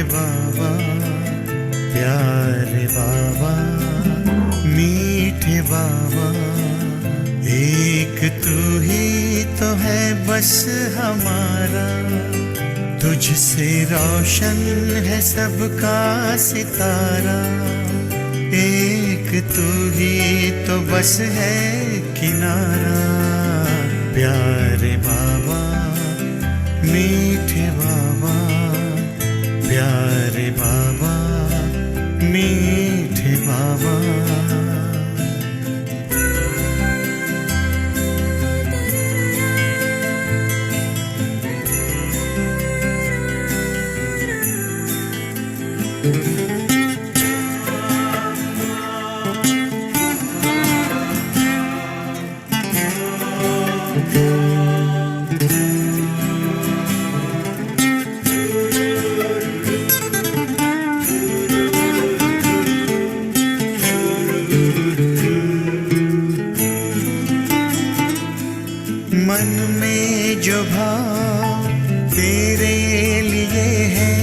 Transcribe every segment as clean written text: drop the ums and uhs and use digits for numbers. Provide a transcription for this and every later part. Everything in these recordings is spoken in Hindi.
बाबा, प्यारे बाबा, मीठे बाबा, एक तू ही तो है बस हमारा, तुझसे रोशन है सबका सितारा, एक तू ही तो बस है किनारा, प्यारे बाबा, मीठे बाबा, प्यारे बाबा, मीठे बाबा। मन में जो भाव तेरे लिए है,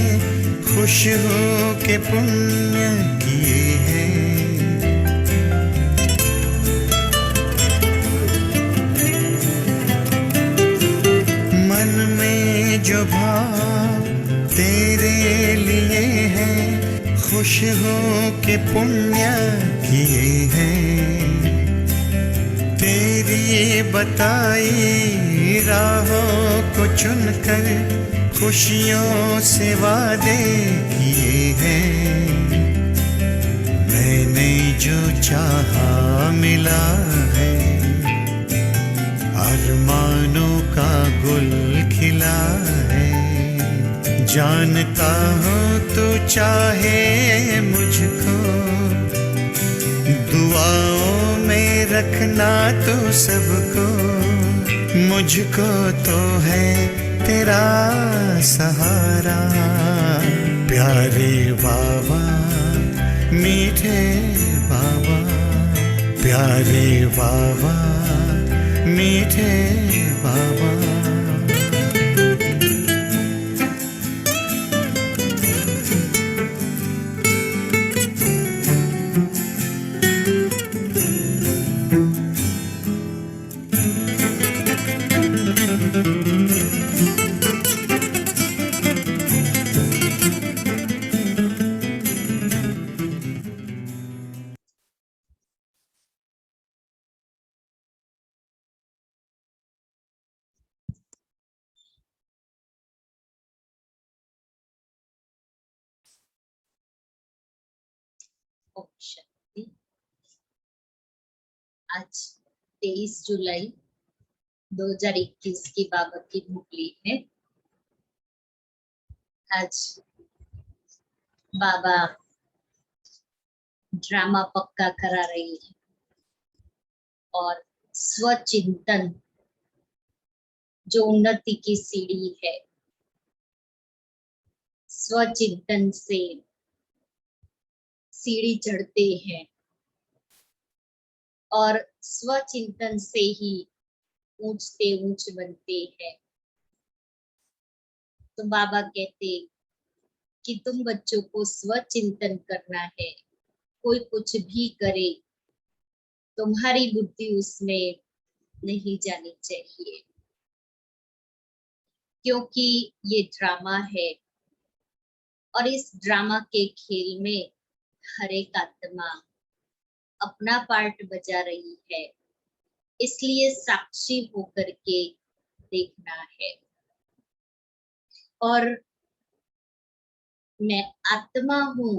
खुश हो के पुण्य किए हैं, मन में जो भाव तेरे लिए है, खुश हो के पुण्य किए हैं, तेरी बताई राहों को चुनकर खुशियों से वादे किए हैं, मैंने जो चाहा मिला है, अरमानों का गुल खिला है, जानता हूँ तू चाहे मुझको, दुआओं में रखना तो सबको, मुझको तो है तेरा सहारा, प्यारे बाबा, मीठे बाबा, प्यारे बाबा, मीठे बाबा। शक्ति। आज 23 जुलाई 2021 की बाबा की मुरली है। आज बाबा ड्रामा पक्का करा रही है और स्वचिंतन जो उन्नति की सीढ़ी है, स्वचिंतन से सीढ़ी चढ़ते हैं और स्वचिंतन से ही ऊंचते ऊंच बनते हैं। तो बाबा कहते कि तुम बच्चों को स्वचिंतन करना है, कोई कुछ भी करे तुम्हारी बुद्धि उसमें नहीं जानी चाहिए, क्योंकि ये ड्रामा है और इस ड्रामा के खेल में हर एक आत्मा अपना पार्ट बजा रही है, इसलिए साक्षी होकर के देखना है। और मैं आत्मा हूँ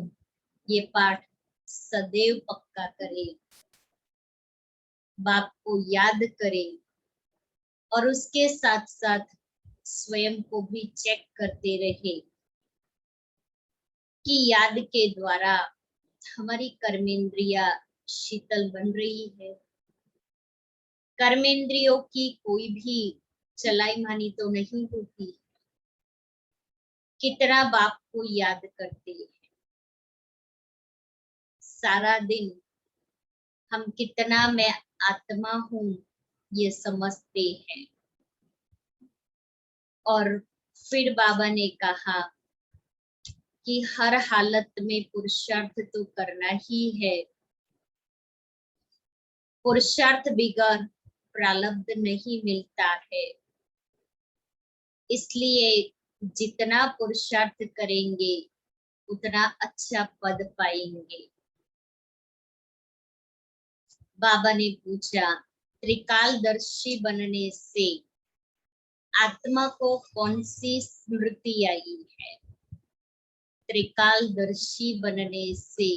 ये पाठ सदैव पक्का करे, बाप को याद करे और उसके साथ साथ स्वयं को भी चेक करते रहे कि याद के द्वारा हमारी कर्मेंद्रिया शीतल बन रही है। कर्मेंद्रियों की कोई भी चलाई मानी तो नहीं होती, कितना बाप को याद करते हैं, सारा दिन हम कितना मैं आत्मा हूँ ये समझते हैं। और फिर बाबा ने कहा कि हर हालत में पुरुषार्थ तो करना ही है। पुरुषार्थ बगैर प्रारब्ध नहीं मिलता है। इसलिए जितना पुरुषार्थ करेंगे उतना अच्छा पद पाएंगे। बाबा ने पूछा, त्रिकालदर्शी बनने से आत्मा को कौन सी स्मृति आई है? त्रिकालदर्शी बनने से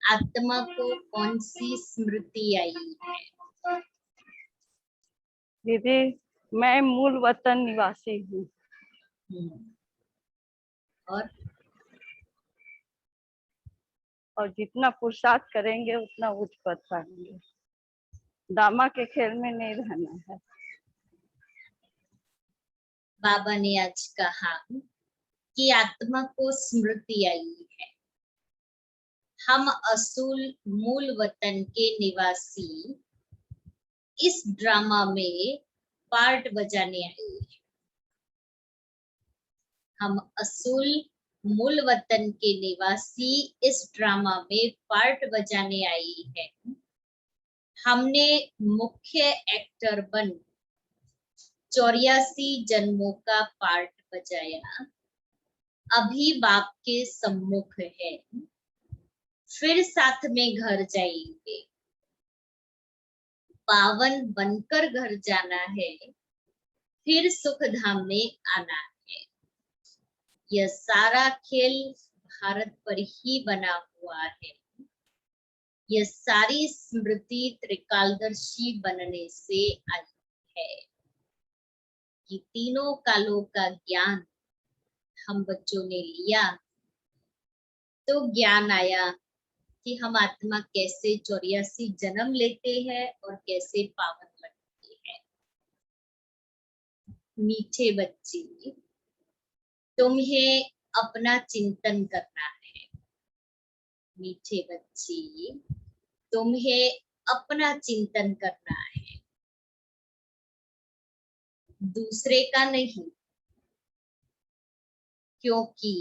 आत्मा को कौन सी स्मृति आई है? दीदी, मैं मूल वतन निवासी हूँ। और जितना पुरुषार्थ करेंगे उतना उच्च पद पाएंगे। ड्रामा के खेल में नहीं रहना है। बाबा ने आज कहा कि आत्मा को स्मृति आई है। हम असूल मूल वतन के निवासी इस ड्रामा में पार्ट बजाने आए हैं। हम असूल मूल वतन के निवासी इस ड्रामा में पार्ट बजाने आई है। हमने मुख्य एक्टर बन 84 जन्मों का पार्ट बजाया। अभी बाप के सम्मुख है, फिर साथ में घर जाएंगे। पावन बनकर घर जाना है, फिर सुख धाम में आना है। यह सारा खेल भारत पर ही बना हुआ है। यह सारी स्मृति त्रिकालदर्शी बनने से आई है। कि तीनों कालों का ज्ञान हम बच्चों ने लिया तो ज्ञान आया कि हम आत्मा कैसे 84 जन्म लेते हैं और कैसे पावन बनते हैं। मीठे बच्चे, तुम्हें अपना चिंतन करना है। मीठे बच्चे, तुम्हें अपना चिंतन करना है, दूसरे का नहीं। क्योंकि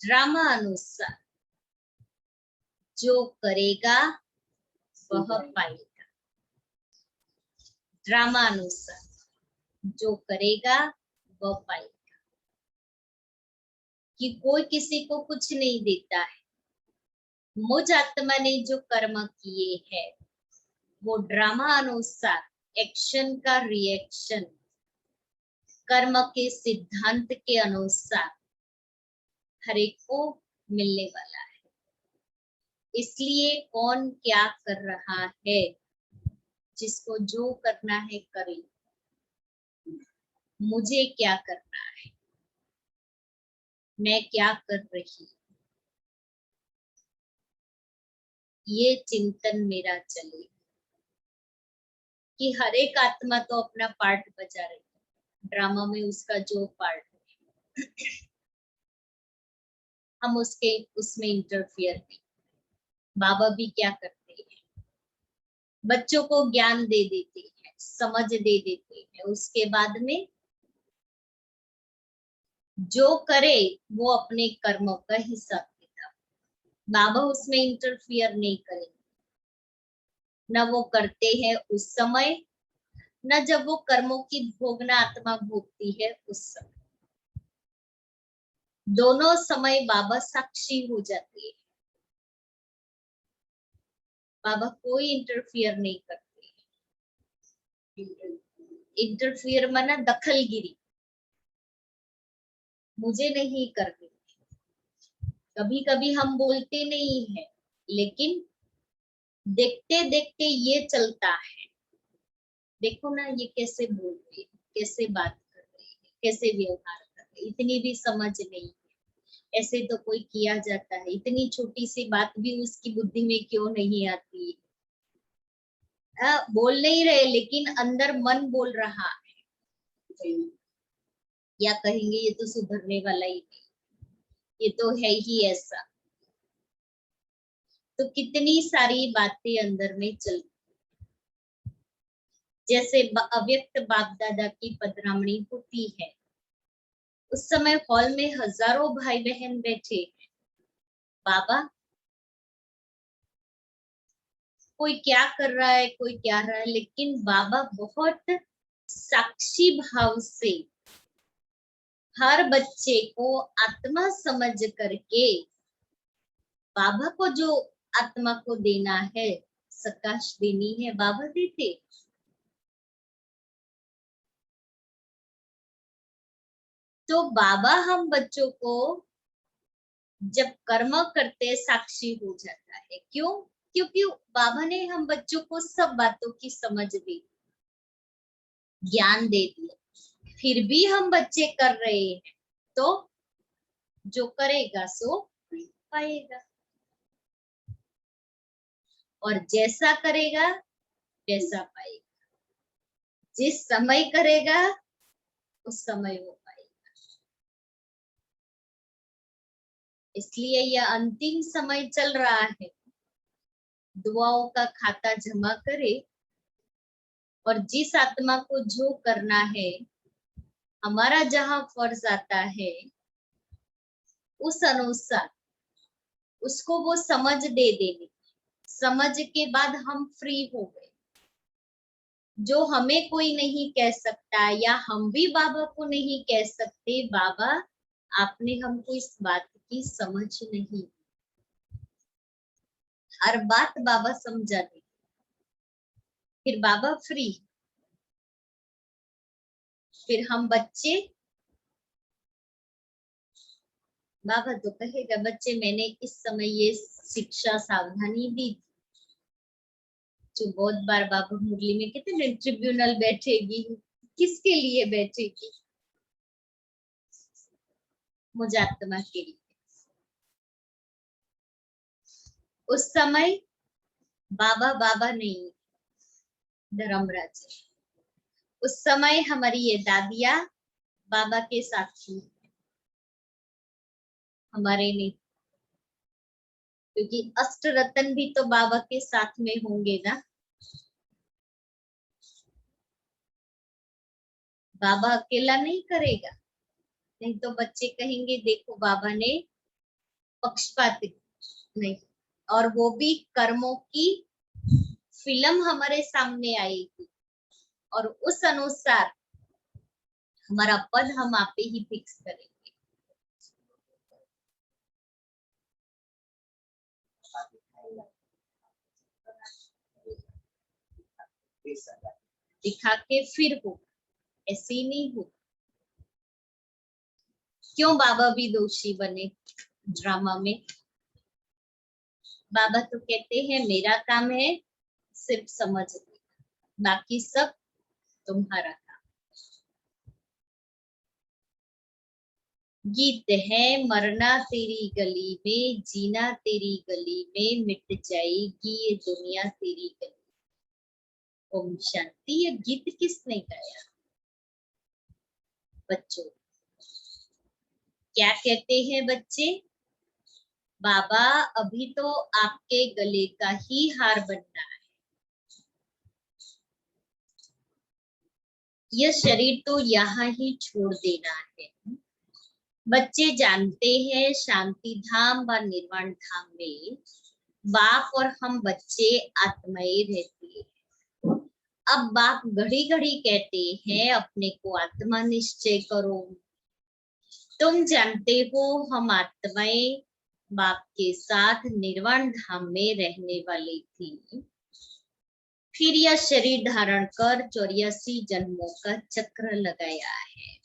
ड्रामा अनुसार जो करेगा वह पाएगा। ड्रामा अनुसार जो करेगा वह पाएगा। कि कोई किसी को कुछ नहीं देता है। मुझ आत्मा ने जो कर्म किए हैं वो ड्रामा अनुसार एक्शन का रिएक्शन कर्म के सिद्धांत के अनुसार हर एक को मिलने वाला है। इसलिए कौन क्या कर रहा है, जिसको जो करना है करे। मुझे क्या करना है, मैं क्या कर रही, ये चिंतन मेरा चले। कि हर एक आत्मा तो अपना पार्ट बजा रही है ड्रामा में, उसका जो पार्ट है हम उसमें इंटरफियर नहीं। बाबा भी क्या करते हैं, बच्चों को ज्ञान दे देते हैं, समझ दे देते हैं। उसके बाद में जो करे वो अपने कर्मों का हिसाब किताब, बाबा उसमें इंटरफियर नहीं करेंगे। न वो करते हैं उस समय, न जब वो कर्मों की भोगना आत्मा भोगती है उस समय। दोनों समय बाबा साक्षी हो जाते हैं। बाबा कोई इंटरफियर नहीं करते। इंटरफियर माना दखलगिरी, मुझे नहीं करनी। कभी कभी हम बोलते नहीं है, लेकिन देखते देखते ये चलता है। देखो ना ये कैसे बोल रही है, कैसे बात कर रही है, कैसे व्यवहार कर रही है, इतनी भी समझ नहीं है। ऐसे तो कोई किया जाता है, इतनी छोटी सी बात भी उसकी बुद्धि में क्यों नहीं आती। बोल नहीं रहे लेकिन अंदर मन बोल रहा है। या कहेंगे ये तो सुधरने वाला ही नहीं, ये तो है ही ऐसा। तो कितनी सारी बातें अंदर में चलती। जैसे अव्यक्त बाप दादा की पधरामणी होती है उस समय हॉल में हजारों भाई बहन बैठे हैं। बाबा कोई क्या कर रहा है, कोई क्या रहा है, लेकिन बाबा बहुत साक्षी भाव से हर बच्चे को आत्मा समझ करके बाबा को जो आत्मा को देना है, प्रकाश देनी है, बाबा देते। तो बाबा हम बच्चों को जब कर्म करते साक्षी हो जाता है। क्यों? क्योंकि बाबा ने हम बच्चों को सब बातों की समझ दी, ज्ञान दे दिया, फिर भी हम बच्चे कर रहे हैं, तो जो करेगा सो पाएगा, और जैसा करेगा वैसा पाएगा। जिस समय करेगा उस समय वो पाएगा। इसलिए यह अंतिम समय चल रहा है, दुआओं का खाता जमा करे, और जिस आत्मा को जो करना है, हमारा जहां फर्ज आता है, उस अनुसार उसको वो समझ दे देनी। समझ के बाद हम फ्री हो गए। जो हमें कोई नहीं कह सकता, या हम भी बाबा को नहीं कह सकते, बाबा आपने हमको इस बात की समझ नहीं। हर बात बाबा समझा दे, फिर बाबा फ्री। फिर हम बच्चे, बाबा तो कहेगा बच्चे मैंने इस समय ये शिक्षा सावधानी दी थी। जो बहुत बार बाबा मुरली में कहते हैं ट्रिब्यूनल बैठेगी, किसके लिए बैठेगी? मुजात्मा के लिए। उस समय बाबा बाबा नहीं, धर्मराज। उस समय हमारी ये दादिया बाबा के साथ थी, हमारे नहीं, क्योंकि अष्ट रतन भी तो बाबा के साथ में होंगे ना। बाबा अकेला नहीं करेगा, नहीं तो बच्चे कहेंगे देखो बाबा ने पक्षपात नहीं। और वो भी कर्मों की फिल्म हमारे सामने आएगी, और उस अनुसार हमारा पद हम आप ही फिक्स करेंगे। दिखा के फिर हो, ऐसे नहीं हो। क्यों बाबा भी दोषी बने ड्रामा में? बाबा तो कहते हैं मेरा काम है सिर्फ समझ, बाकी सब तुम्हारा काम। गीत है मरना तेरी गली में, जीना तेरी गली में, मिट जाएगी ये दुनिया तेरी गली। ओम शांति। ये गीत किसने गाया? बच्चों। क्या कहते हैं बच्चे? बाबा अभी तो आपके गले का ही हार बनना है, यह शरीर तो यहाँ ही छोड़ देना है। बच्चे जानते हैं शांति धाम व निर्वाण धाम में बाप और हम बच्चे आत्माएं रहती है। अब बाप घड़ी घड़ी कहते हैं अपने को आत्मा निश्चय करो। तुम जानते हो हम आत्माएं बाप के साथ निर्वाण धाम में रहने वाली थी, फिर यह शरीर धारण कर 84 जन्मों का चक्र लगाया है।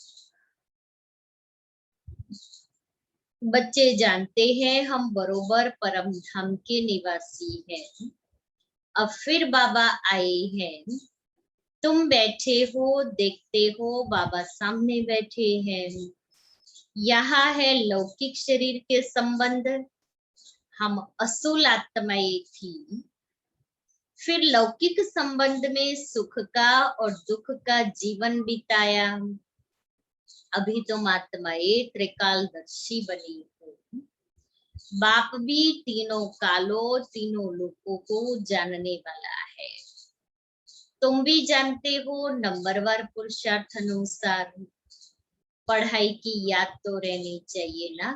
बच्चे जानते हैं हम बरोबर परम धाम के निवासी हैं। अब फिर बाबा आए हैं, तुम बैठे हो देखते हो, बाबा सामने बैठे हैं। यहाँ है लौकिक शरीर के संबंध, हम असुल आत्माएं थी, फिर लौकिक संबंध में सुख का और दुख का जीवन बिताया। अभी तुम आत्माएं त्रिकालदर्शी बनी हो। बाप भी तीनों कालों तीनों लोगों को जानने वाला है। तुम भी जानते हो नंबरवार पुरुषार्थ अनुसार पढ़ाई की याद तो रहनी चाहिए ना।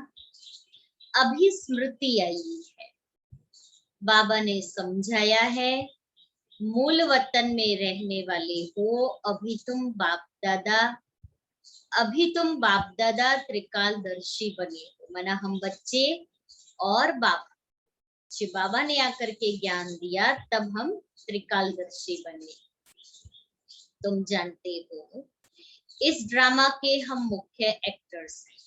अभी स्मृति आई है, बाबा ने समझाया है, मूल वतन में रहने वाले हो, अभी तुम बाप दादा त्रिकालदर्शी बने हो। माना हम बच्चे और बाबा, शिव बाबा ने आकर के ज्ञान दिया, तब हम त्रिकालदर्शी बने। तुम जानते हो इस ड्रामा के हम मुख्य एक्टर्स हैं।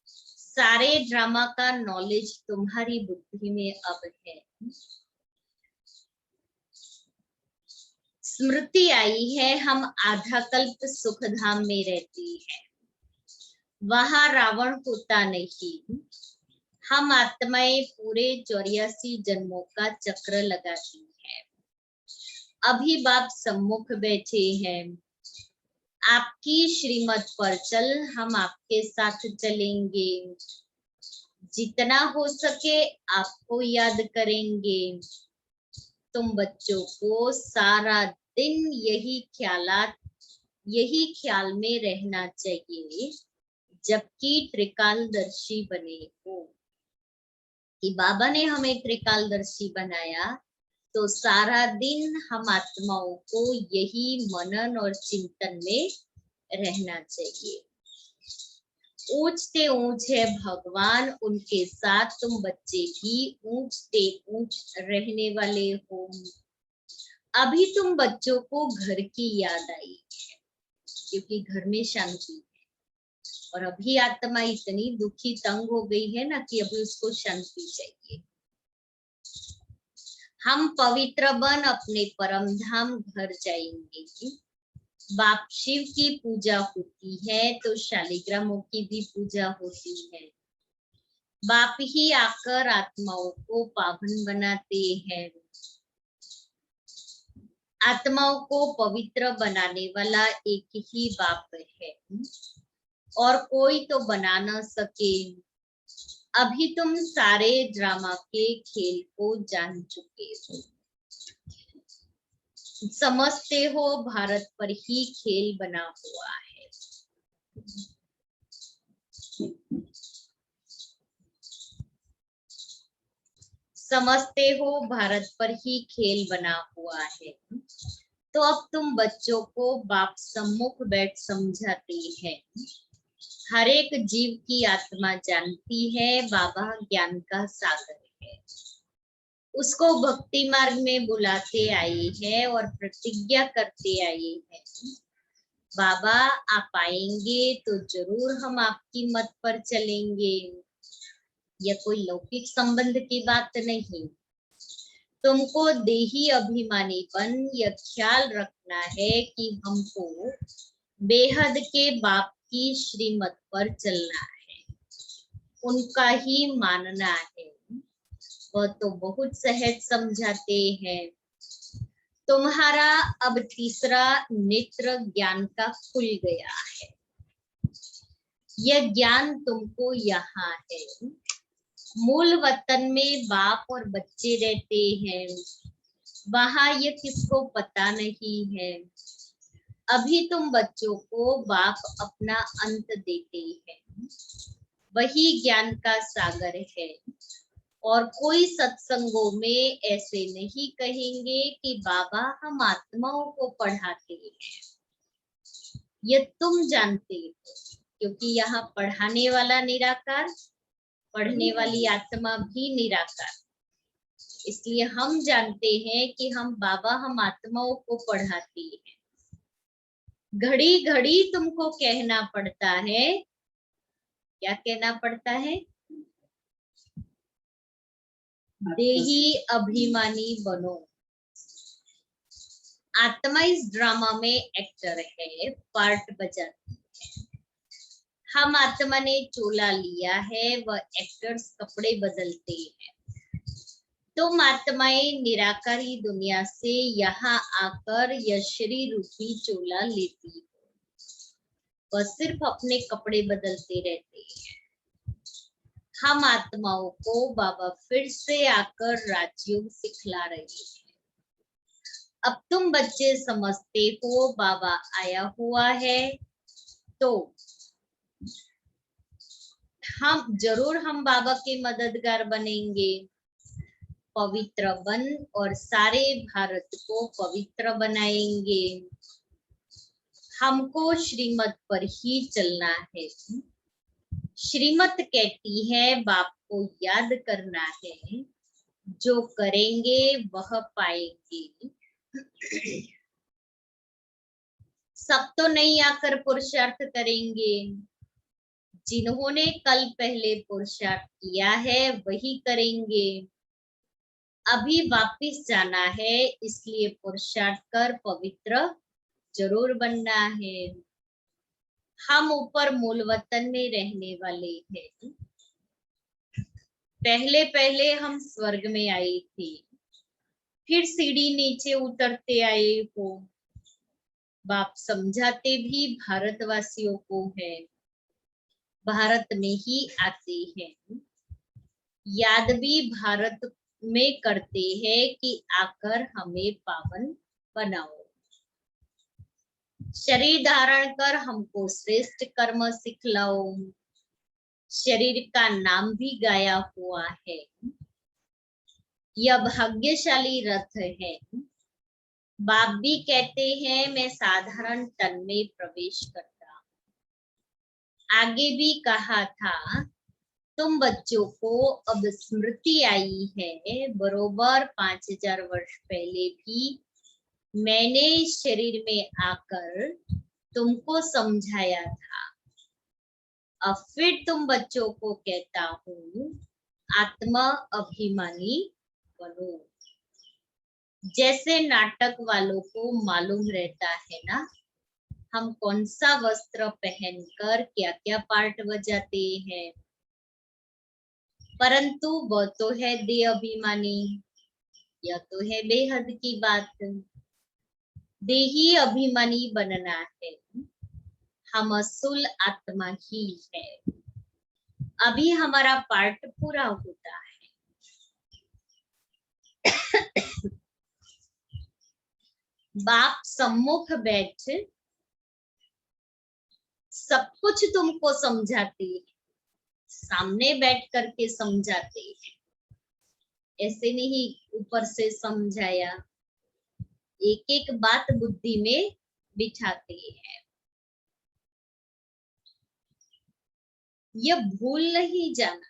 सारे ड्रामा का नॉलेज तुम्हारी बुद्धि में अब है। स्मृति आई है, हम आधा कल्प सुख धाम में रहती है, वहां रावण होता नहीं। हम आत्माएं पूरे 84 जन्मों का चक्र लगाती है। अभी बाप सम्मुख बैठे हैं, आपकी श्रीमत पर चल, हम आपके साथ चलेंगे। जितना हो सके आपको याद करेंगे। तुम बच्चों को सारा दिन यही ख्याल में रहना चाहिए, जबकि त्रिकालदर्शी बने हो। कि बाबा ने हमें त्रिकालदर्शी बनाया, तो सारा दिन हम आत्माओं को यही मनन और चिंतन में रहना चाहिए। ऊंचते ऊंच है भगवान, उनके साथ तुम बच्चे भी ऊंचते ऊंच रहने वाले हो। अभी तुम बच्चों को घर की याद आई है, क्योंकि घर में शांति है, और अभी आत्मा इतनी दुखी तंग हो गई है ना कि अभी उसको शांति चाहिए। हम पवित्र बन अपने परम धाम घर जाएंगे। बाप शिव की पूजा होती है तो शालिग्रामों की भी पूजा होती है। बाप ही आकर आत्माओं को पावन बनाते हैं। आत्माओं को पवित्र बनाने वाला एक ही बाप है, और कोई तो बना न सके। अभी तुम सारे ड्रामा के खेल को जान चुके हो। समझते हो भारत पर ही खेल बना हुआ है। समझते हो भारत पर ही खेल बना हुआ है। तो अब तुम बच्चों को बाप सम्मुख बैठ समझाते हैं। हर एक जीव की आत्मा जानती है बाबा ज्ञान का सागर है। उसको भक्ति मार्ग में बुलाते आए हैं और प्रतिज्ञा करते आए हैं, बाबा आप आएंगे तो जरूर हम आपकी मत पर चलेंगे। यह कोई लौकिक संबंध की बात नहीं। तुमको देही अभिमानीपन यह ख्याल रखना है कि हमको बेहद के बाप की श्रीमत पर चलना है, उनका ही मानना है। वह तो बहुत सहज समझाते हैं। तुम्हारा अब तीसरा नेत्र ज्ञान का खुल गया है। यह ज्ञान तुमको यहाँ है। मूल वतन में बाप और बच्चे रहते हैं, वहां ये किसको पता नहीं है। अभी तुम बच्चों को बाप अपना अंत देते हैं, वही ज्ञान का सागर है। और कोई सत्संगों में ऐसे नहीं कहेंगे कि बाबा हम आत्माओं को पढ़ाते हैं। ये तुम जानते हो, क्योंकि यहाँ पढ़ाने वाला निराकार, पढ़ने वाली आत्मा भी निराकार। इसलिए हम जानते हैं कि हम आत्माओं को पढ़ाते हैं। घड़ी घड़ी तुमको कहना पड़ता है। क्या कहना पड़ता है? देही अभिमानी बनो। आत्मा इस ड्रामा में एक्टर है, पार्ट बजाती है। हम आत्मा ने चोला लिया है, वह एक्टर्स कपड़े बदलते हैं। तुम आत्माएं निराकारी दुनिया से यहाँ आकर यह शरीर रूपी चोला लेती हो। वह सिर्फ अपने कपड़े बदलते रहते हैं। हम आत्माओं को बाबा फिर से आकर राजयोग सिखला रहे हैं। अब तुम बच्चे समझते हो बाबा आया हुआ है, तो हम बाबा के मददगार बनेंगे, पवित्र बन और सारे भारत को पवित्र बनाएंगे। हमको श्रीमत पर ही चलना है। श्रीमत कहती है बाप को याद करना है, जो करेंगे वह पाएंगे। सब तो नहीं आकर पुरुषार्थ करेंगे, जिन्होंने कल पहले पुरुषार्थ किया है वही करेंगे। अभी वापिस जाना है, इसलिए पुरुषार्थ कर पवित्र जरूर बनना है। हम ऊपर मूल वतन में रहने वाले हैं। पहले पहले हम स्वर्ग में आए थे, फिर सीढ़ी नीचे उतरते आए हो। बाप समझाते भी भारतवासियों को है, भारत में ही आते हैं। याद भी भारत में करते हैं कि आकर हमें पावन बनाओ। शरीर धारण कर हमको श्रेष्ठ कर्म सिखलाओ। शरीर का नाम भी गाया हुआ है, यह भाग्यशाली रथ है। बाप भी कहते हैं मैं साधारण तन में प्रवेश करता। आगे भी कहा था तुम बच्चों को अब स्मृति आई है, बरोबर 5000 वर्ष पहले भी मैंने शरीर में आकर तुमको समझाया था। अब फिर तुम बच्चों को कहता हूँ, आत्मा अभिमानी बनो। जैसे नाटक वालों को मालूम रहता है ना, हम कौन सा वस्त्र पहनकर क्या क्या पार्ट बजाते हैं, परंतु वह तो है देह अभिमानी। यह तो है बेहद की बात, देही अभिमानी बनना है। हम असुल आत्मा ही है। अभी हमारा पार्ट पूरा होता है। बाप सम्मुख बैठ सब कुछ तुमको समझाते हैं, सामने बैठ करके समझाते हैं। ऐसे नहीं ऊपर से समझाया, एक एक बात बुद्धि में बिठाते हैं। यह भूल नहीं जाना,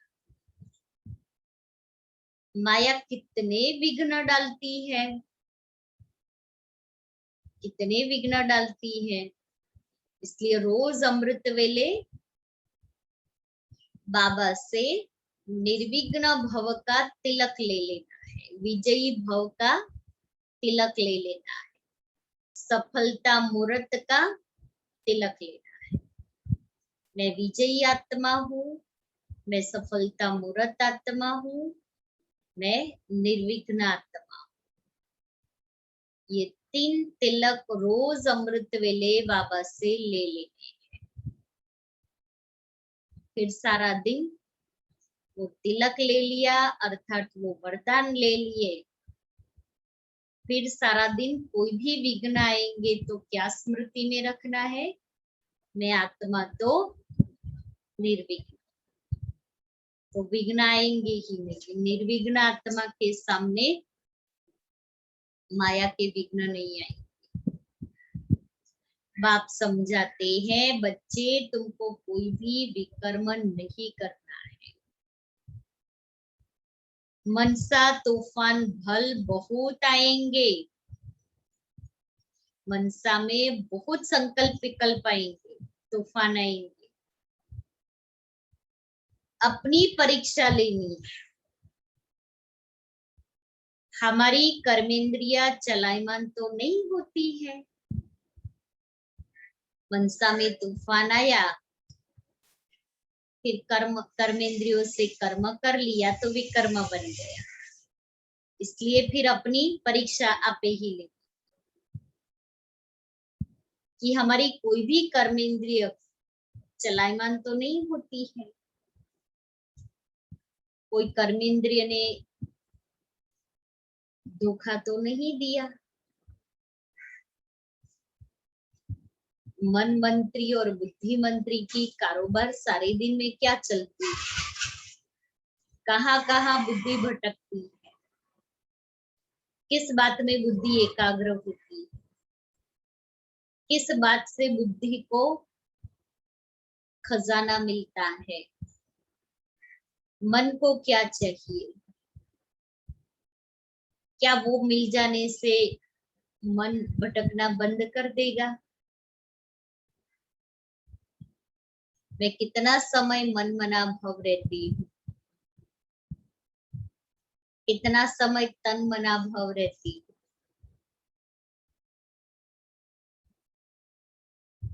माया कितने विघ्न डालती है, कितने विघ्न डालती है। इसलिए रोज अमृत वेले बाबा से निर्विघ्न भव का तिलक ले लेना है, विजयी भव का तिलक ले लेना है, सफलता मूर्त का तिलक लेना है। मैं विजयी आत्मा हूँ, मैं सफलता मूर्त आत्मा हूँ, मैं निर्विघ्न आत्मा हूँ। ये 3 तिलक रोज अमृत वेले बाबा से ले लेने हैं। फिर सारा दिन वो तिलक ले लिया, अर्थात वो वरदान ले लिए। फिर सारा दिन कोई भी विघ्न आएंगे तो क्या स्मृति में रखना है, मैं आत्मा तो निर्विघ्न। तो विघ्न आएंगे ही नहीं, निर्विघ्न आत्मा के सामने माया के विघ्न नहीं आएंगे। बाप समझाते हैं बच्चे तुमको कोई भी विकर्म नहीं करना है। मनसा तूफान भल बहुत आएंगे, मनसा में बहुत संकल्प विकल्प आएंगे, तूफान आएंगे। अपनी परीक्षा लेनी है। हमारी कर्मेंद्रिया चलायमान तो नहीं होती है। मनसा में तूफान आया, फिर कर्मेंद्रियों से कर्म कर लिया तो विकर्म बन गया। इसलिए फिर अपनी परीक्षा आपे ही ले कि हमारी कोई भी कर्मेंद्रिय चलायमान तो नहीं होती है। कोई कर्मेंद्रिय ने धोखा तो नहीं दिया। मन मंत्री और बुद्धि मंत्री की कारोबार सारे दिन में क्या चलती है, कहाँ कहाँ बुद्धि भटकती है, किस बात में बुद्धि एकाग्र होती है, किस बात से बुद्धि को खजाना मिलता है, मन को क्या चाहिए, क्या वो मिल जाने से मन भटकना बंद कर देगा। मैं कितना समय मन मना भव रहती हूँ, कितना समय तन मना भव रहती हूँ।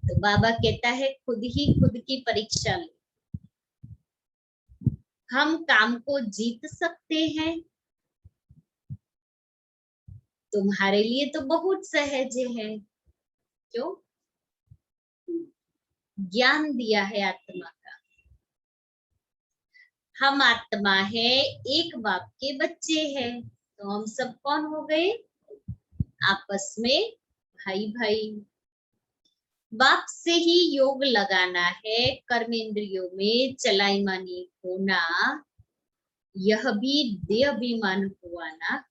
तो बाबा कहता है खुद ही खुद की परीक्षा ले। हम काम को जीत सकते हैं, तुम्हारे लिए तो बहुत सहज है। क्यों? ज्ञान दिया है आत्मा का। हम आत्मा है, एक बाप के बच्चे हैं, तो हम सब कौन हो गए? आपस में भाई भाई। बाप से ही योग लगाना है, कर्मेंद्रियों में चलाईमानी होना, यह भी देह अभिमान हुआ ना।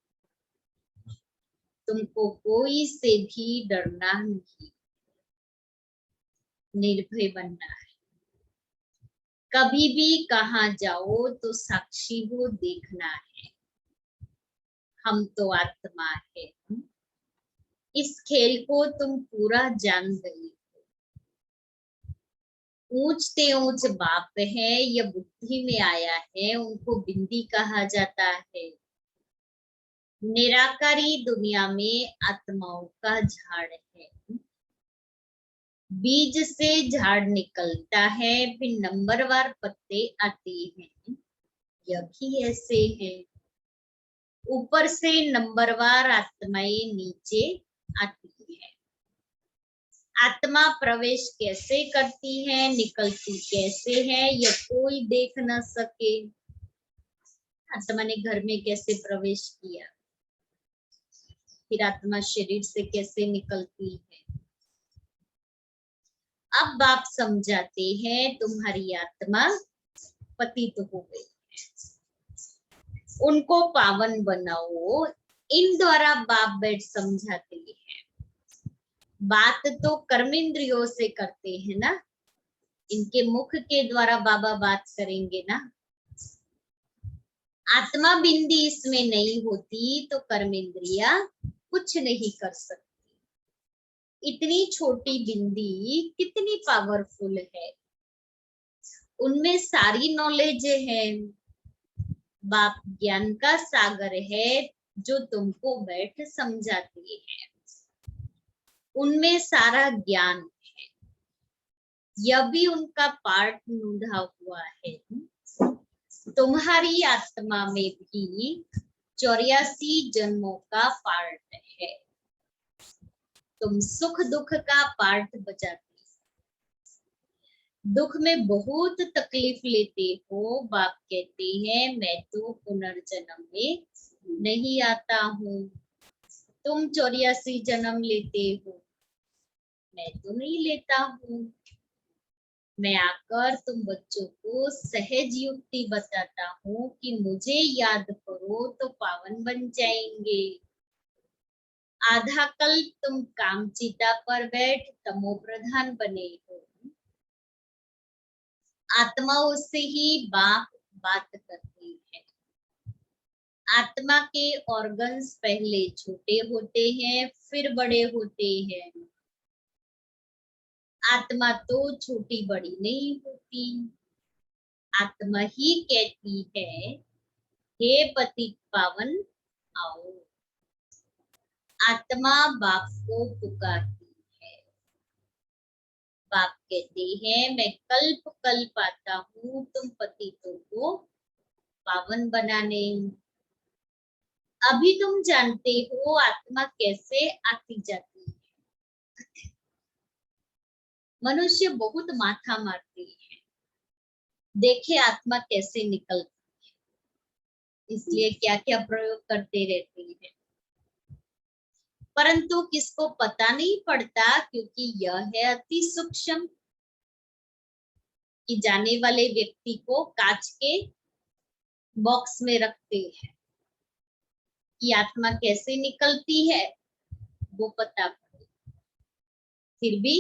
तुमको कोई से भी डरना नहीं, निर्भय बनना है। कभी भी कहाँ जाओ तो साक्षी हो देखना है। हम तो आत्मा है। इस खेल को तुम पूरा जान गई। ऊंचते ऊंच बाप है, यह बुद्धि में आया है, उनको बिंदी कहा जाता है। निराकारी दुनिया में आत्माओं का झाड़ है। बीज से झाड़ निकलता है, फिर नंबरवार पत्ते आते हैं। यह भी ऐसे है। ऊपर से नंबरवार आत्माएं नीचे आती है। आत्मा प्रवेश कैसे करती है, निकलती कैसे है, यह कोई देख न सके। आत्मा ने घर में कैसे प्रवेश किया, फिर आत्मा शरीर से कैसे निकलती है। अब बाप समझाते हैं तुम्हारी आत्मा पतित हो गई है, उनको पावन बनाओ। इन द्वारा बाप बैठ समझाते हैं। बात तो कर्मेंद्रियों से करते हैं ना, इनके मुख के द्वारा बाबा बात करेंगे ना। आत्मा बिंदी इसमें नहीं होती तो कर्मेंद्रिया कुछ नहीं कर सकती। इतनी छोटी बिंदी कितनी पावरफुल है, उनमें सारी नॉलेज है। बाप ज्ञान का सागर है जो तुमको बैठ समझाती है, उनमें सारा ज्ञान है। यह भी उनका पार्ट नूंढा हुआ है। तुम्हारी आत्मा में भी 84 जन्मों का पार्ट है। तुम सुख दुख का पार्ट बजाते, दुख में बहुत तकलीफ लेते हो। बाप कहते हैं मैं तो पुनर्जन्म में नहीं आता हूँ। तुम 84 जन्म लेते हो, मैं तो नहीं लेता हूँ। मैं आकर तुम बच्चों को सहज युक्ति बताता हूँ कि मुझे याद करो तो पावन बन जाएंगे। आधा कल्प तुम कामचिता पर बैठ तमो प्रधान बने हो। आत्माओं से ही बाप बात करते हैं। आत्मा के ऑर्गन्स पहले छोटे होते हैं, फिर बड़े होते हैं। आत्मा तो छोटी बड़ी नहीं होती। आत्मा ही कहती है हे पतित पावन आओ। आत्मा बाप को पुकारती है। बाप कहते हैं मैं कल्प कल्प आता हूँ तुम पतितों को पावन बनाने। अभी तुम जानते हो आत्मा कैसे आती जाती है। मनुष्य बहुत माथा मारते हैं, देखे आत्मा कैसे निकलती है, इसलिए क्या क्या प्रयोग करते रहते हैं। परंतु किसको पता नहीं पड़ता, क्योंकि यह है अति सूक्ष्म, कि जाने वाले व्यक्ति को कांच के बॉक्स में रखते हैं, कि आत्मा कैसे निकलती है वो पता पड़े, फिर भी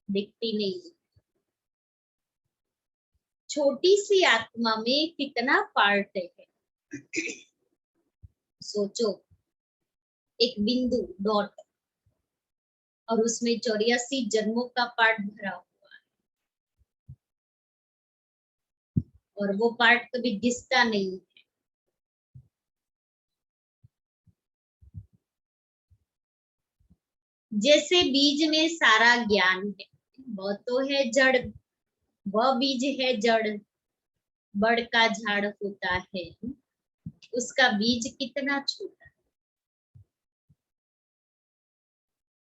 दिखती नहीं। छोटी सी आत्मा में कितना पार्ट है, सोचो, एक बिंदु डॉट, और उसमें 84 जन्मों का पार्ट भरा हुआ है, और वो पार्ट कभी दिखता नहीं है। जैसे बीज में सारा ज्ञान है, वह तो है जड़, वह बीज है जड़, बड़ का झाड़ होता है, उसका बीज कितना छोटा,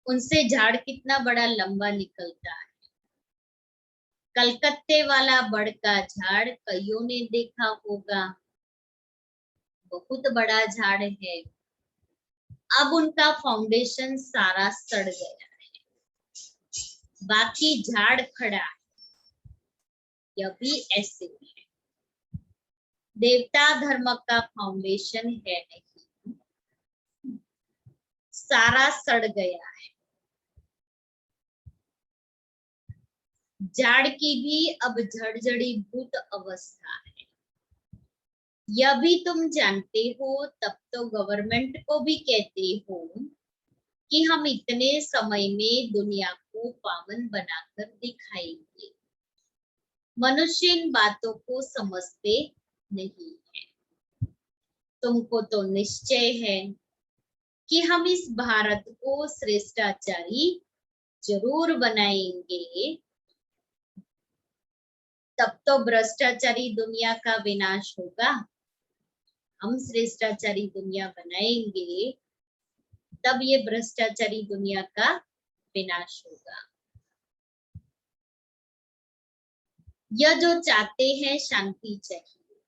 उनसे झाड़ कितना बड़ा लंबा निकलता है। कलकत्ते वाला बड़ का झाड़ कईयों ने देखा होगा, बहुत बड़ा झाड़ है। अब उनका फाउंडेशन सारा सड़ गया है, बाकी झाड़ खड़ा है। यह भी ऐसे है, देवता धर्म का फाउंडेशन है नहीं, सारा सड़ गया है। झाड़ की भी अब झड़झड़ी भूत अवस्था है। यह भी तुम जानते हो, तब तो गवर्नमेंट को भी कहते हो कि हम इतने समय में दुनिया को पावन बनाकर दिखाएंगे। मनुष्य इन बातों को समझते नहीं है। तुमको तो निश्चय है कि हम इस भारत को श्रेष्ठाचारी जरूर बनाएंगे, तब तो भ्रष्टाचारी दुनिया का विनाश होगा। हम श्रेष्ठाचारी दुनिया बनाएंगे, तब ये भ्रष्टाचारी दुनिया का विनाश होगा। यह जो चाहते हैं शांति चाहिए।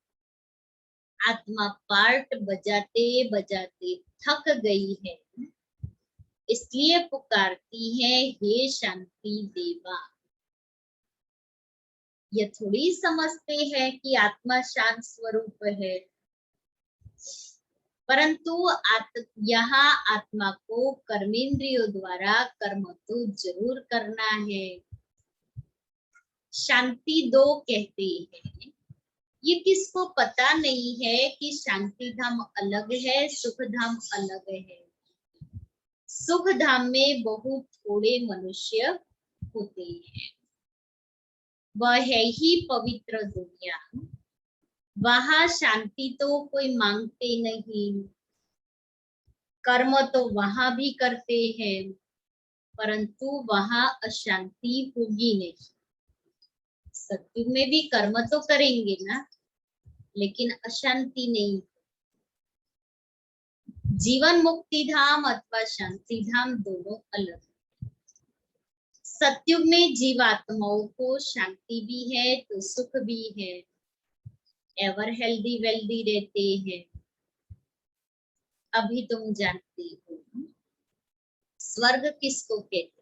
आत्मा पार्ट बजाते बजाते थक गई है, इसलिए पुकारती है, हे शांति देवा। यह थोड़ी समझते हैं कि आत्मा शांत स्वरूप है, परंतु यहाँ आत्मा को कर्मेंद्रियों द्वारा कर्म तो जरूर करना है। शांति दो कहते हैं, ये किसको पता नहीं है कि शांति धाम अलग है, सुख धाम अलग है। सुख धाम में बहुत थोड़े मनुष्य होते हैं, वह है ही पवित्र दुनिया। वहां शांति तो कोई मांगते नहीं, कर्म तो वहां भी करते हैं, परंतु वहां अशांति होगी नहीं। सत्युग में भी कर्म तो करेंगे ना, लेकिन अशांति नहीं। जीवन मुक्ति धाम अथवा शांति धाम दोनों अलग है। सत्युग में जीवात्माओं को शांति भी है तो सुख भी है, एवर हेल्दी वेल्दी रहते हैं। अभी तुम जानते हो स्वर्ग किसको कहते हैं।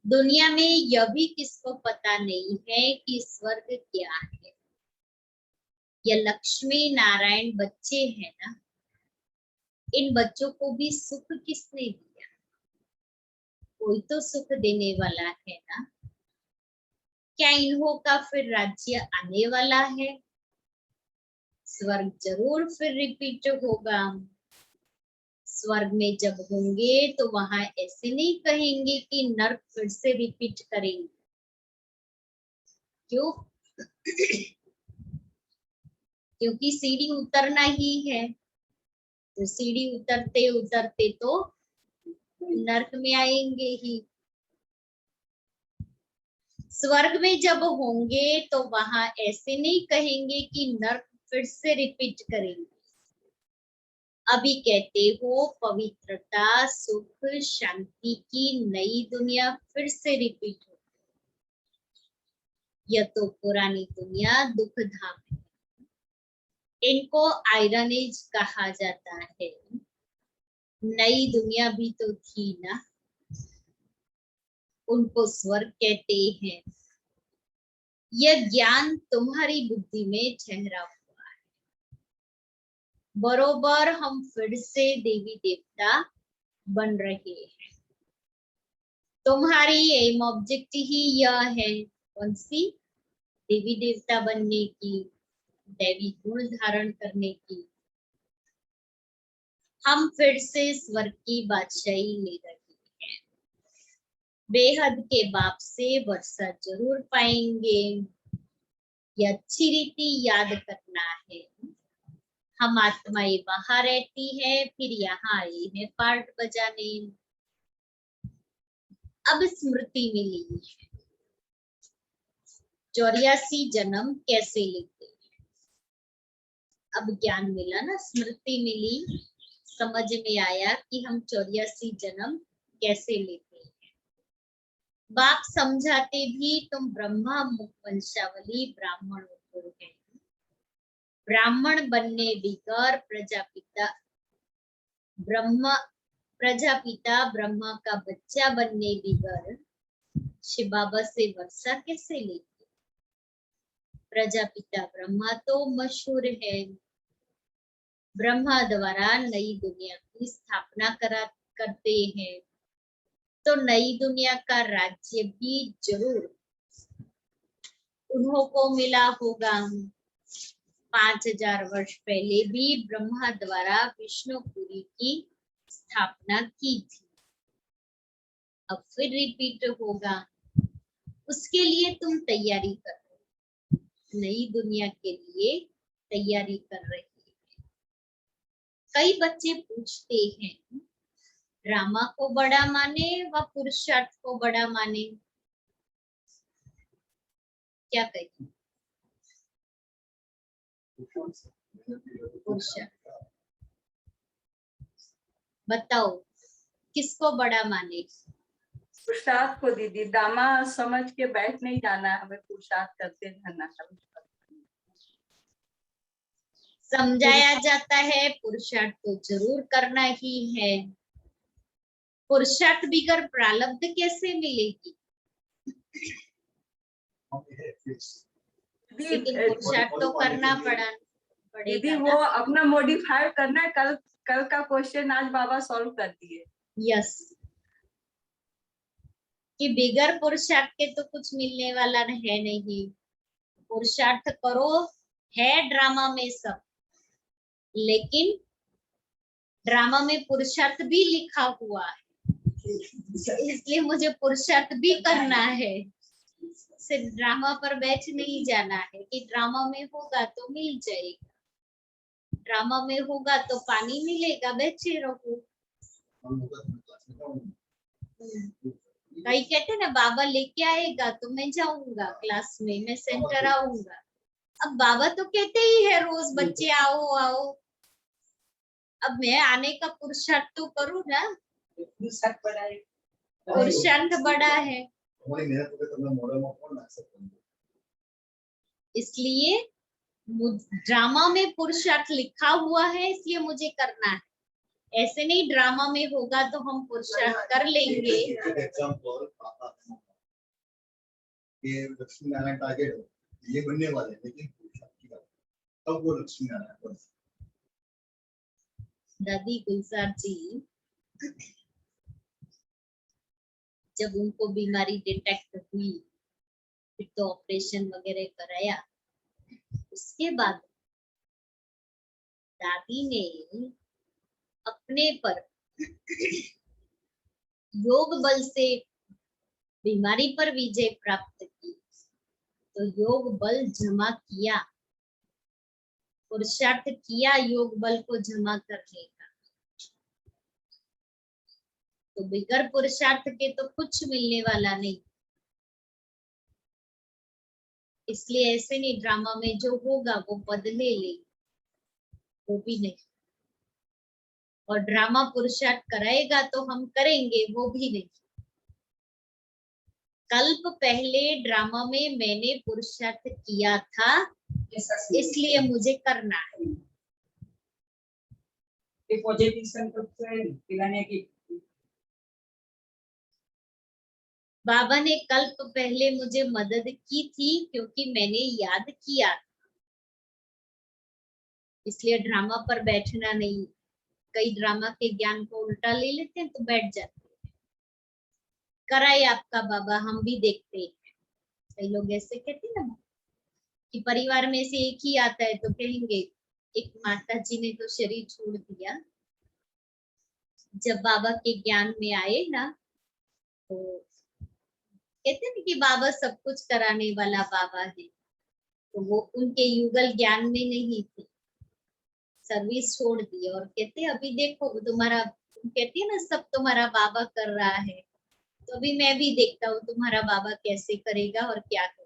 दुनिया में यह भी किसको पता नहीं है कि स्वर्ग क्या है। यह लक्ष्मी नारायण बच्चे हैं ना, इन बच्चों को भी सुख किसने दिया? कोई तो सुख देने वाला है ना। क्या इन्हों का फिर राज्य आने वाला है? स्वर्ग जरूर फिर रिपीट होगा। स्वर्ग में जब होंगे तो वहां ऐसे नहीं कहेंगे कि नर्क फिर से रिपीट करेंगे। क्यों? क्योंकि सीढ़ी उतरना ही है, तो सीढ़ी उतरते उतरते तो नर्क में आएंगे ही। स्वर्ग में जब होंगे तो वहां ऐसे नहीं कहेंगे कि नर्क फिर से रिपीट करेंगे। अभी कहते हो पवित्रता सुख शांति की नई दुनिया फिर से रिपीट हो। यह तो पुरानी दुनिया दुख धाम है। इनको आयरन एज कहा जाता है। नई दुनिया भी तो थी ना, उनको स्वर्ग कहते हैं। यह ज्ञान तुम्हारी बुद्धि में ठहरा हुआ है। बरोबर हम फिर से देवी देवता बन रहे हैं। तुम्हारी एम ऑब्जेक्ट ही यह है। कौन सी? देवी देवता बनने की, दैवी गुण धारण करने की। हम फिर से स्वर्ग की बादशाही ले रहे हैं। बेहद के बाप से वर्षा जरूर पाएंगे। ये अच्छी रीति याद करना है। हम आत्माएं वहां रहती है, फिर यहाँ आई है पार्ट बजाने। अब स्मृति मिली है। 84 जन्म कैसे लेते हैं? अब ज्ञान मिला ना, स्मृति मिली, समझ में आया कि हम 84 जन्म कैसे लेते हैं। बाप समझाते भी तुम ब्रह्मा मुख वंशावली ब्राह्मण हो है। ब्राह्मण बनने बिगर प्रजापिता ब्रह्मा का बच्चा बनने बिगर शिव बाबा से वर्षा कैसे लेते? प्रजापिता ब्रह्मा तो मशहूर है। ब्रह्मा द्वारा नई दुनिया की स्थापना करते हैं, तो नई दुनिया का राज्य भी जरूर उन्हों को मिला होगा। 5000 वर्ष पहले भी ब्रह्मा द्वारा विष्णुपुरी की स्थापना की थी। अब फिर रिपीट होगा। उसके लिए तुम तैयारी कर रहे हो, नई दुनिया के लिए तैयारी कर रहे हो। कई बच्चे पूछते हैं, ड्रामा को बड़ा माने व पुरुषार्थ को बड़ा माने? क्या कहें? पुरुषार्थ बताओ, किसको बड़ा माने? पुरुषार्थ को दीदी, दामा समझ के बैठ नहीं जाना है, हमें पुरुषार्थ करते रहना है। समझाया जाता है पुरुषार्थ तो जरूर करना ही है। पुरुषार्थ बिगर प्रारब्ध कैसे मिलेगी? लेकिन पुरुषार्थ तो करना दीदी पड़ेगा वो ना। अपना मॉडिफाई करना है। कल का क्वेश्चन आज बाबा सॉल्व कर दिए। यस, कि बिगर पुरुषार्थ के तो कुछ मिलने वाला है नहीं। पुरुषार्थ करो, है ड्रामा में सब, लेकिन ड्रामा में पुरुषार्थ भी लिखा हुआ है, इसलिए मुझे पुरुषार्थ भी करना है। सिर्फ ड्रामा पर बैठ नहीं जाना है कि ड्रामा में होगा तो मिल जाएगा, ड्रामा में होगा तो पानी मिलेगा, बैठे रहो। कई कहते ना बाबा लेके आएगा तो मैं जाऊंगा क्लास में, मैं सेंटर आऊंगा। अब बाबा तो कहते ही है रोज बच्चे आओ आओ। अब मैं आने का पुरुषार्थ तो करूँ ना। पुरुषार्थ बड़ा है, इसलिए ड्रामा में पुरुषार्थ लिखा हुआ है, इसलिए मुझे करना है। ऐसे नहीं ड्रामा में होगा तो हम पुरुषार्थ कर लेंगे। लक्ष्मी नारायण टारगेट ये बनने वाले, लेकिन तब वो लक्ष्मी नारायण। दादी गुलजार जी जब उनको बीमारी डिटेक्ट हुई, फिर तो ऑपरेशन वगैरह कराया। उसके बाद दादी ने अपने पर योग बल से बीमारी पर विजय प्राप्त की, तो योग बल जमा किया, पुरुषार्थ किया योग बल को जमा करने का। तो बिगर पुरुषार्थ के तो कुछ मिलने वाला नहीं। इसलिए ऐसे नहीं ड्रामा में जो होगा वो बदले ले, वो भी नहीं। और ड्रामा पुरुषार्थ कराएगा तो हम करेंगे, वो भी नहीं। कल्प पहले ड्रामा में मैंने पुरुषार्थ किया था, इसलिए मुझे करना है। ये पॉजिटिव संकल्प से पिलाने की। बाबा ने कल्प पहले मुझे मदद की थी क्योंकि मैंने याद किया, इसलिए ड्रामा पर बैठना नहीं। कई ड्रामा के ज्ञान को उल्टा ले लेते हैं तो बैठ जाते हैं। कराए आपका बाबा, हम भी देखते हैं। कई लोग ऐसे कहते हैं ना कि परिवार में से एक ही आता है तो कहेंगे एक माता जी ने तो शरीर छोड़ दिया। जब बाबा के ज्ञान में आए ना तो कहते हैं कि बाबा सब कुछ कराने वाला बाबा है, तो वो उनके युगल ज्ञान में नहीं थे, सर्विस छोड़ दी और कहते अभी देखो तुम्हारा, कहती है ना सब तुम्हारा बाबा कर रहा है, तो अभी मैं भी देखता हूँ तुम्हारा बाबा कैसे करेगा और क्या करेगा।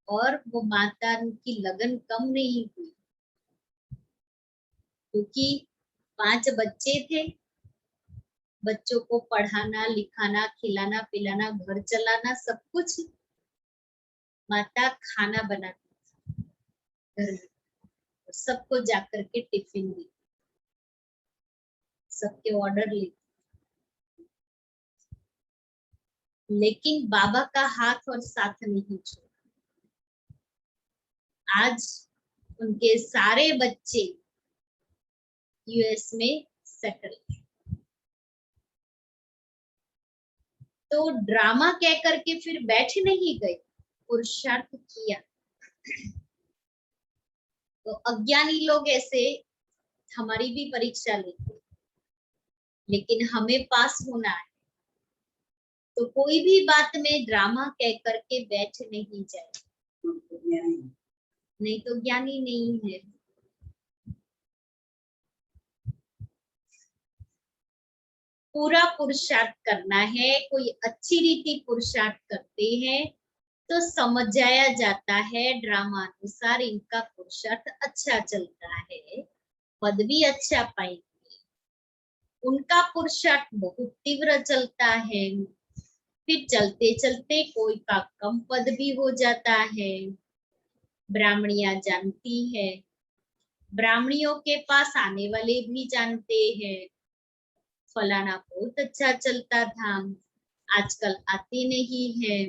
और वो माता की लगन कम नहीं हुई, क्योंकि 5 बच्चे थे, बच्चों को पढ़ाना लिखाना खिलाना पिलाना घर चलाना सब कुछ। माता खाना बनाती थी घर में, सबको जाकर के टिफिन दी, सबके ऑर्डर ली, लेकिन बाबा का हाथ और साथ नहीं छोड़ा। आज उनके सारे बच्चे यूएस में सेटल हैं। तो ड्रामा कह करके फिर बैठ नहीं गए, पुरुषार्थ किया। तो अज्ञानी लोग ऐसे हमारी भी परीक्षा लेते, लेकिन हमें पास होना है, तो कोई भी बात में ड्रामा कह करके बैठ नहीं जाए, नहीं तो ज्ञानी नहीं है। पूरा पुरुषार्थ करना है। कोई अच्छी रीति पुरुषार्थ करते हैं तो समझ जाया जाता है ड्रामा अनुसार इनका पुरुषार्थ अच्छा चलता है, पद भी अच्छा पाएंगे। उनका पुरुषार्थ बहुत तीव्र चलता है, फिर चलते चलते कोई का कम पद भी हो जाता है। ब्राह्मणियां जानती है, ब्राह्मणियों के पास आने वाले भी जानते हैं फलाना बहुत अच्छा चलता था, आजकल आते नहीं है।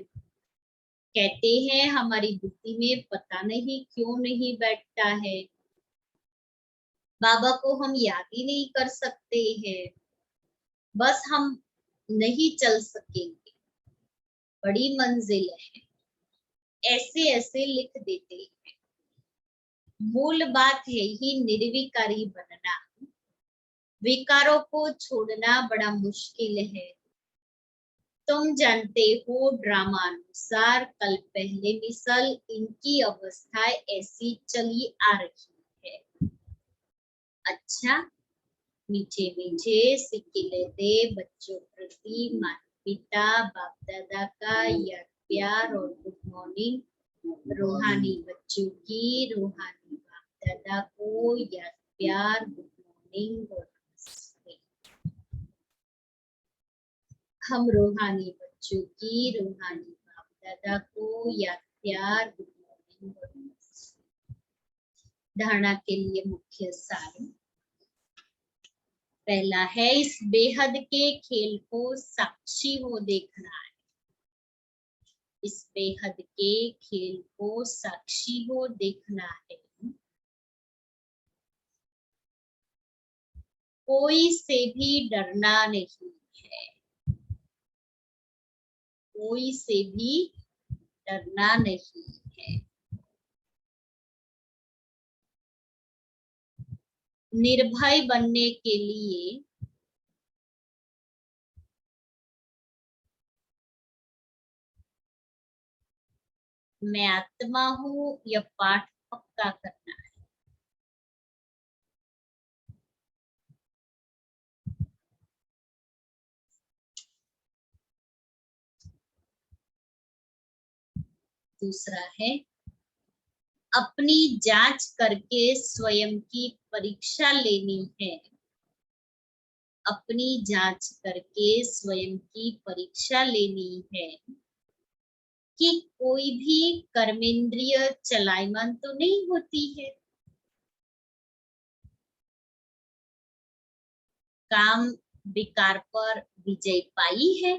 कहते हैं हमारी बुद्धि में पता नहीं क्यों नहीं बैठता है, बाबा को हम याद ही नहीं कर सकते हैं, बस हम नहीं चल सकेंगे, बड़ी मंजिल है, ऐसे ऐसे लिख देते हैं। मूल बात है ही निर्विकारी बनना, विकारों को छोड़ना बड़ा मुश्किल है। तुम जानते हो ड्रामा अनुसार कल पहले मिसल इनकी अवस्था ऐसी चली आ रही है। अच्छा, मीठे मीठे सिक्के लेते बच्चों प्रति माता पिता बाप दादा का याद प्यार और गुड मॉर्निंग। रूहानी बच्चों की रूहानी बाप दादा को याद प्यार गुड मॉर्निंग और नमस्ते। हम रूहानी बच्चों की रूहानी बाप दादा को याद प्यार गुड मॉर्निंग और नमस्ते। धारणा के लिए मुख्य सार पहला है इस बेहद के खेल को साक्षी हो देखना है। इस बेहद के खेल को साक्षी हो देखना है। कोई से भी डरना नहीं है, कोई से भी डरना नहीं है। निर्भय बनने के लिए मैं आत्मा हूं यह पाठ पक्का करना है। दूसरा है अपनी जांच करके स्वयं की परीक्षा लेनी है। अपनी जांच करके स्वयं की परीक्षा लेनी है कि कोई भी कर्मेंद्रिय चलायमान तो नहीं होती है। काम विकार पर विजय पाई है।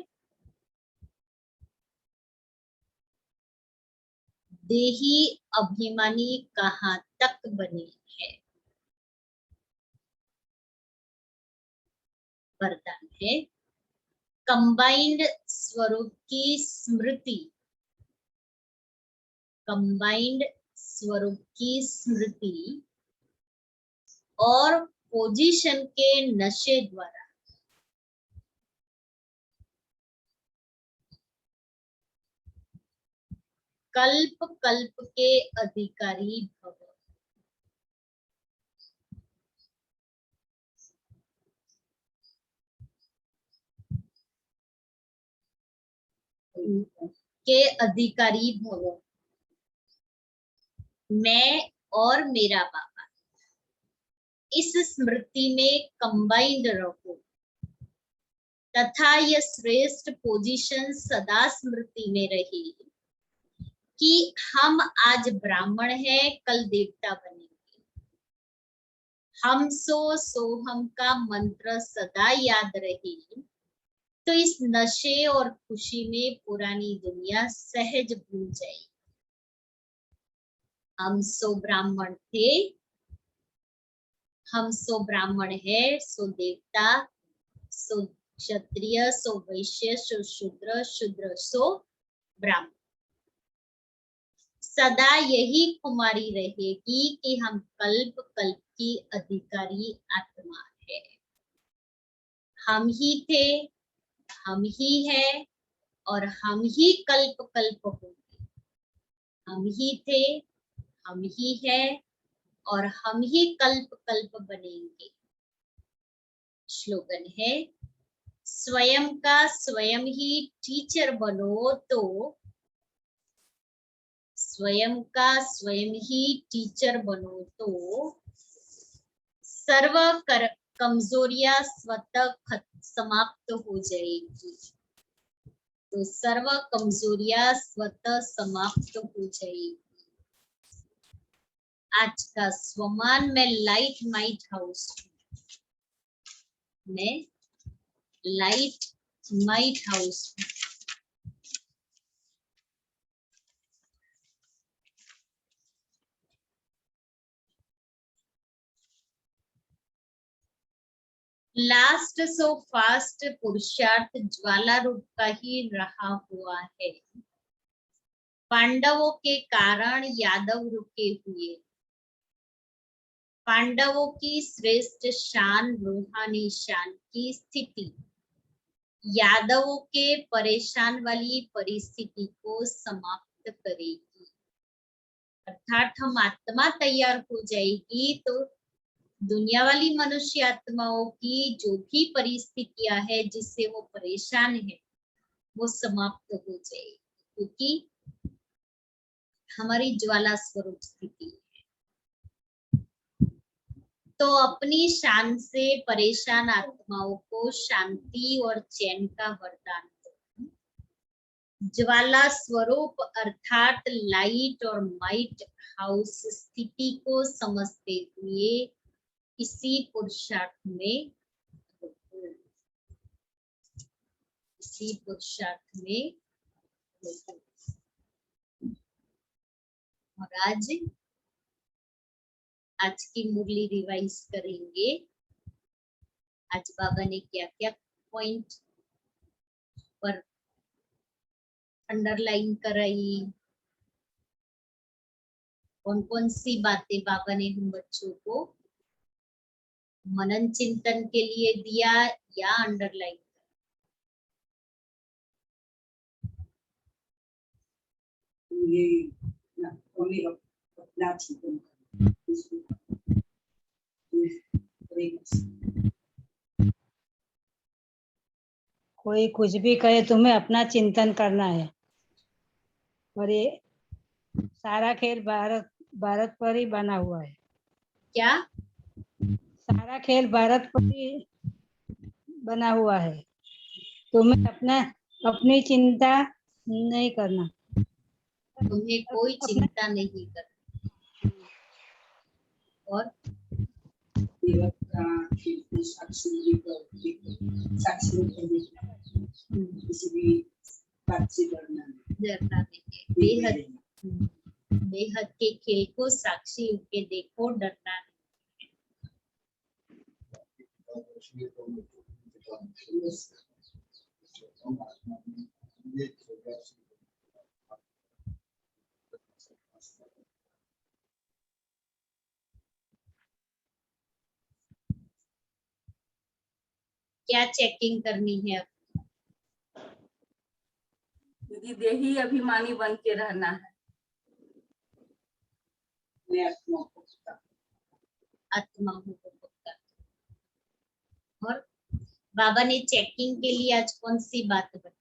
देही अभिमानी कहाँ तक बने है। वरदान है कंबाइंड स्वरूप की स्मृति, कंबाइंड स्वरूप की स्मृति और पोजीशन के नशे द्वारा कल्प कल्प के अधिकारी भव। के अधिकारी भव। मैं और मेरा बाबा इस स्मृति में कंबाइंड रहो तथा यह श्रेष्ठ पोजीशन सदा स्मृति में रहे कि हम आज ब्राह्मण हैं, कल देवता बनेंगे। हम सो हम का मंत्र सदा याद रहे तो इस नशे और खुशी में पुरानी दुनिया सहज भूल जाएगी। हम सो ब्राह्मण थे, हम सो ब्राह्मण है, सो देवता, सो क्षत्रिय, सो वैश्य, सो शूद्र, शूद्र सो ब्राह्मण। सदा यही खुमारी रहेगी कि हम कल्प कल्प की अधिकारी आत्मा है। हम ही थे, हम ही है और हम ही कल्प कल्प होंगे। हम ही थे, हम ही है और हम ही कल्प कल्प बनेंगे। श्लोगन है स्वयं का स्वयं ही टीचर बनो तो, स्वयं का स्वयं ही टीचर बनो तो सर्व कमजोरियां स्वतः समाप्त हो जाएगी। तो सर्व कमजोरियां स्वतः समाप्त हो जाएगी। आज का स्वमान में लाइट माइट हाउस में, light might house last so fast पुरुषार्थ ज्वाला रूप का ही रहा हुआ है। पांडवों के कारण यादव रुके हुए। पांडवों की श्रेष्ठ शान रूहानी शान की स्थिति यादवों के परेशान वाली परिस्थिति को समाप्त करेगी। अर्थात हम आत्मा तैयार हो जाएगी तो दुनिया वाली मनुष्य आत्माओं की जो भी परिस्थितियां है जिससे वो परेशान है वो समाप्त हो जाएगी, क्योंकि हमारी ज्वाला स्वरूप स्थिति है। तो अपनी शान से परेशान आत्माओं को शांति और चैन का वरदान दो। ज्वाला स्वरूप अर्थात लाइट और माइट हाउस स्थिति को समझते हुए इसी पुरुषार्थ में, इसी पुरुषार्थ में। और आज की मुरली रिवाइज करेंगे। आज बाबा ने क्या क्या पॉइंट पर अंडरलाइन कराई, कौन कौन सी बातें बाबा ने हम बच्चों को मनन चिंतन के लिए दिया या अंडरलाइन। ये ओनली अपना चिंतन कोई कुछ भी कहे तुम्हें अपना चिंतन करना है। और ये सारा खेल भारत पर ही बना हुआ है। क्या सारा खेल भारत पर ही बना हुआ है। तुम्हें अपनी चिंता नहीं करना। तुम्हें कोई चिंता नहीं करना। और देवक का खेल को साक्षी होकर देखना है। किसी भी बात से डरना डरना नहीं है। बेहद के खेल को साक्षी होके देखो, डरना नहीं। क्या चेकिंग करनी है अब? दीदी देही अभिमानी बन के रहना है। मैं आत्मा को आत्मा हूँ को पक्का। और बाबा ने चेकिंग के लिए आज कौन सी बात बताई?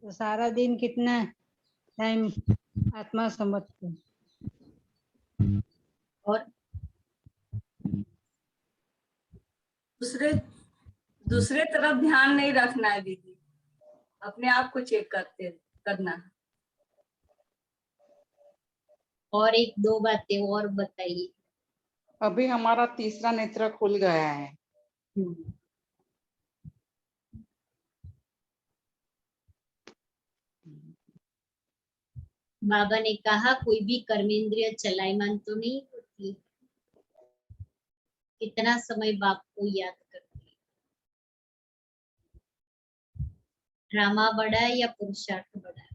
तो सारा दिन कितना टाइम आत्मा समझते हैं। और दूसरे तरफ ध्यान नहीं रखना है दीदी, अपने आप को चेक करना है। और एक दो बातें और बताइए। अभी हमारा तीसरा नेत्र खुल गया है। बाबा ने कहा कोई भी कर्मेंद्रिय चलायमान तो नहीं होती। कितना समय बाप को याद करती है? ड्रामा बड़ा या पुरुषार्थ बड़ा?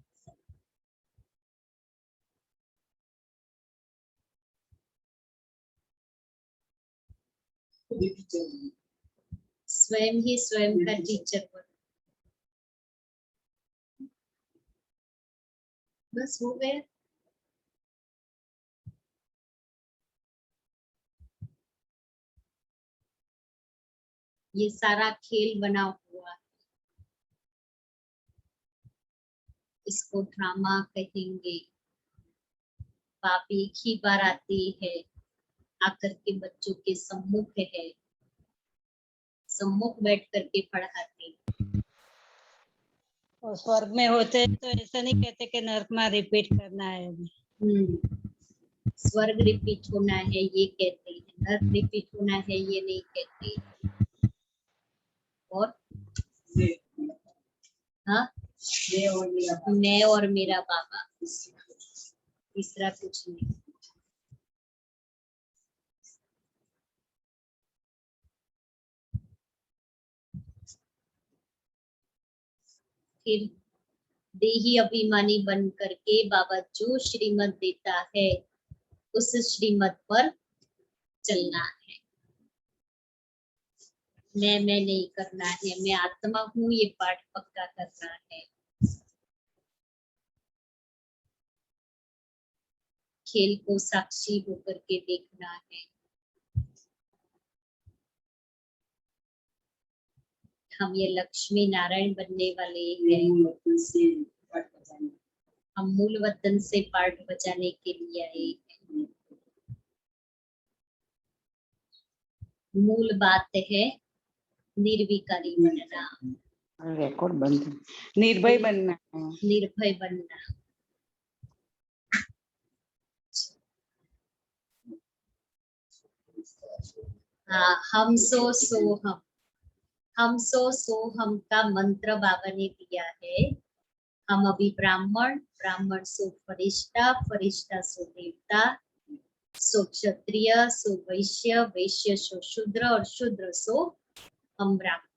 स्वयं ही स्वयं का टीचर बनो। बस हो गया। ये सारा खेल बना हुआ है, इसको ड्रामा कहेंगे। बाप एक ही बार आती है, आकर के बच्चों के सम्मुख बैठ करके पढ़ाते। और स्वर्ग में होते तो ऐसा नहीं कहते कि नरक में रिपीट करना है अभी। स्वर्ग रिपीट होना है ये कहते हैं, नरक रिपीट होना है ये नहीं कहते। और हाँ, मैं और मेरा बाबा, तीसरा कुछ नहीं। फिर देही अभिमानी बन करके बाबा जो श्रीमत देता है उस श्रीमत पर चलना है। मैं नहीं करना है, मैं आत्मा हूँ ये पाठ पक्का करना है। खेल को साक्षी होकर के देखना है। हम ये लक्ष्मी नारायण बनने वाले हैं। हम मूल वतन से पाठ बजाने के लिए आए हैं। मूल बात है निर्विकारी बनना, रिकॉर्ड बंद। निर्भय बनना है। निर्भय बनना। हाँ, हम सो हम। हम सो हम का मंत्र बाबा ने दिया है। हम अभी ब्राह्मण सो फरिश्ता, फरिश्ता सो देवता, सो क्षत्रिय, सो वैश्य, वैश्य सो शूद्र और शूद्र सो हम ब्राह्मण।